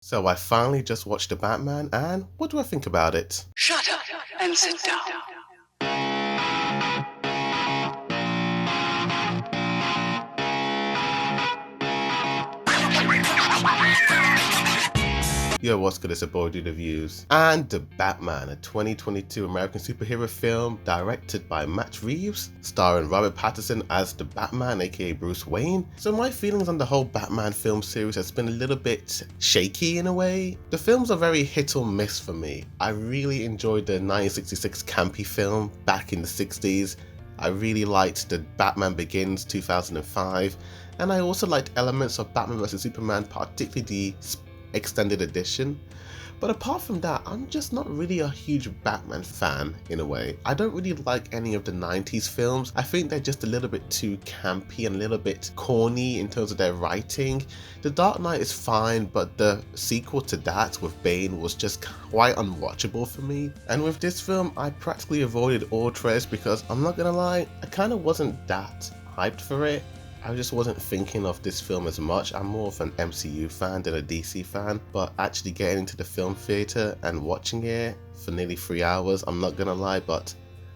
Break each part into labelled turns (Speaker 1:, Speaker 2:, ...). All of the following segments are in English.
Speaker 1: So I finally just watched The Batman, and what do I think about it?
Speaker 2: Shut up and sit down.
Speaker 1: Yo, what's good? It's a boy Dude Reviews. And The Batman, a 2022 American superhero film directed by Matt Reeves, starring Robert Pattinson as the Batman, aka Bruce Wayne. So my feelings on the whole Batman film series has been a little bit shaky in a way. The films are very hit or miss for me. I really enjoyed the 1966 campy film back in the 60s. I really liked the Batman Begins 2005, and I also liked elements of Batman vs Superman, particularly the extended edition. But apart from that, I'm just not really a huge Batman fan in a way. I don't really like any of the 90s films. I think they're just a little bit too campy and a little bit corny in terms of their writing. The Dark Knight is fine, but the sequel to that with Bane was just quite unwatchable for me. And with this film, I practically avoided all trailers because I'm not gonna lie, I kind of wasn't that hyped for it. I just wasn't thinking of this film as much. I'm more of an MCU fan than a DC fan, but actually getting into the film theatre and watching it for nearly 3 hours, I'm not gonna lie, but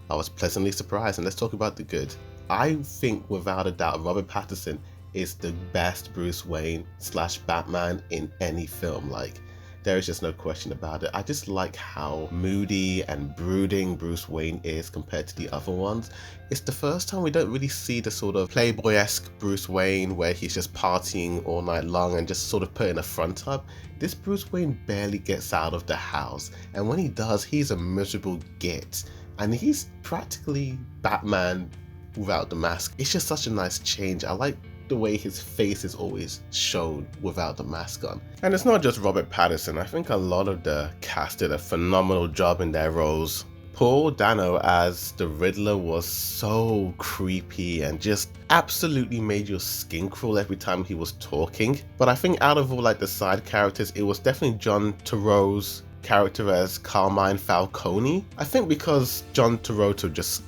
Speaker 1: I was pleasantly surprised. And let's talk about the good. I think without a doubt Robert Pattinson is the best Bruce Wayne / Batman in any film. Like, there is just no question about it. I just like how moody and brooding Bruce Wayne is compared to the other ones. It's the first time we don't really see the sort of playboy-esque Bruce Wayne where he's just partying all night long and just sort of putting a front up. This Bruce Wayne barely gets out of the house, and when he does, he's a miserable git. And he's practically Batman without the mask. It's just such a nice change. I like the way his face is always shown without the mask on. And it's not just Robert Pattinson. I think a lot of the cast did a phenomenal job in their roles. Paul Dano as the Riddler was so creepy and just absolutely made your skin crawl every time he was talking. But I think out of all like the side characters, it was definitely John Turturro's character as Carmine Falcone. I think because John Turturro just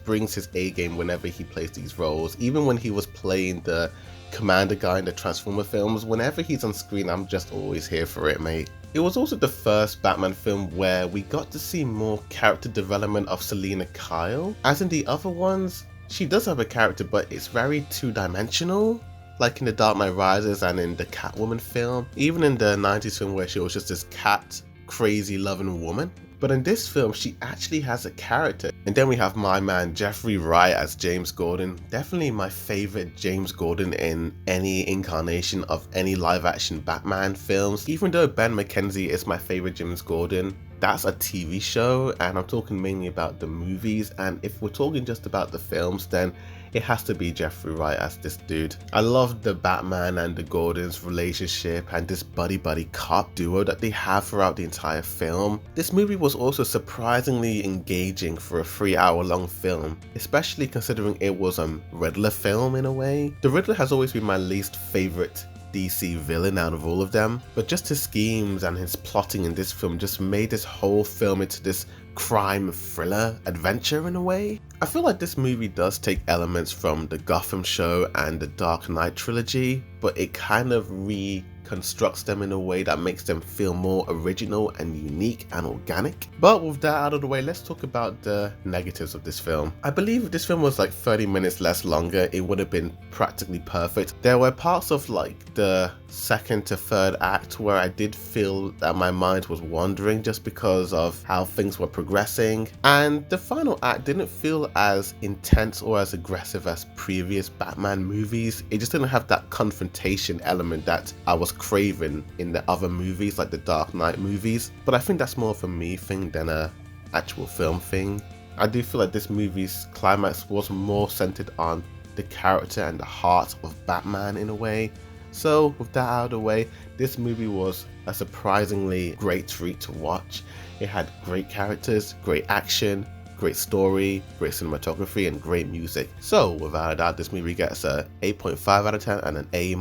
Speaker 1: brings his A game whenever he plays these roles. Even when he was playing the commander guy in the Transformer films, whenever he's on screen, I'm just always here for it, mate. It was also the first Batman film where we got to see more character development of Selina Kyle. As in the other ones, she does have a character, but it's very two-dimensional. Like in The Dark Knight Rises and in the Catwoman film. Even in the 90s film where she was just this cat, crazy loving woman. But in this film, she actually has a character. And then we have my man Jeffrey Wright as James Gordon. Definitely my favorite James Gordon in any incarnation of any live action Batman films. Even though Ben McKenzie is my favorite James Gordon, that's a TV show, and I'm talking mainly about the movies. And if we're talking just about the films, then it has to be Jeffrey Wright as this dude. I love the Batman and the Gordons relationship and this buddy cop duo that they have throughout the entire film. This movie was also surprisingly engaging for a 3-hour long film, especially considering it was a Riddler film in a way. The Riddler has always been my least favorite DC villain out of all of them, but just his schemes and his plotting in this film just made this whole film into this crime thriller adventure in a way. I feel like this movie does take elements from the Gotham show and the Dark Knight trilogy, but it kind of reconstructs them in a way that makes them feel more original and unique and organic. But with that out of the way, let's talk about the negatives of this film. I believe if this film was like 30 minutes less longer, it would have been practically perfect. There were parts of like the second to third act where I did feel that my mind was wandering just because of how things were progressing, and the final act didn't feel as intense or as aggressive as previous Batman movies. It just didn't have that confrontation element that I was craving in the other movies like the Dark Knight movies. But I think that's more of a me thing than a actual film thing. I do feel like this movie's climax was more centered on the character and the heart of Batman in a way. So with that out of the way, this movie was a surprisingly great treat to watch. It had great characters, great action, great story, great cinematography, and great music. So without a doubt, this movie gets a 8.5 out of 10 and an A-.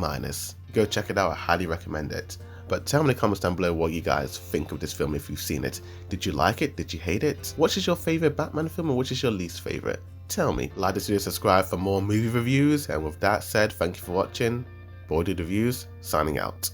Speaker 1: Go check it out, I highly recommend it. But tell me in the comments down below what you guys think of this film if you've seen it. Did you like it? Did you hate it? Which is your favorite Batman film and which is your least favorite? Tell me. Like this video, subscribe for more movie reviews, and with that said, thank you for watching. Boy Dude Reviews, signing out.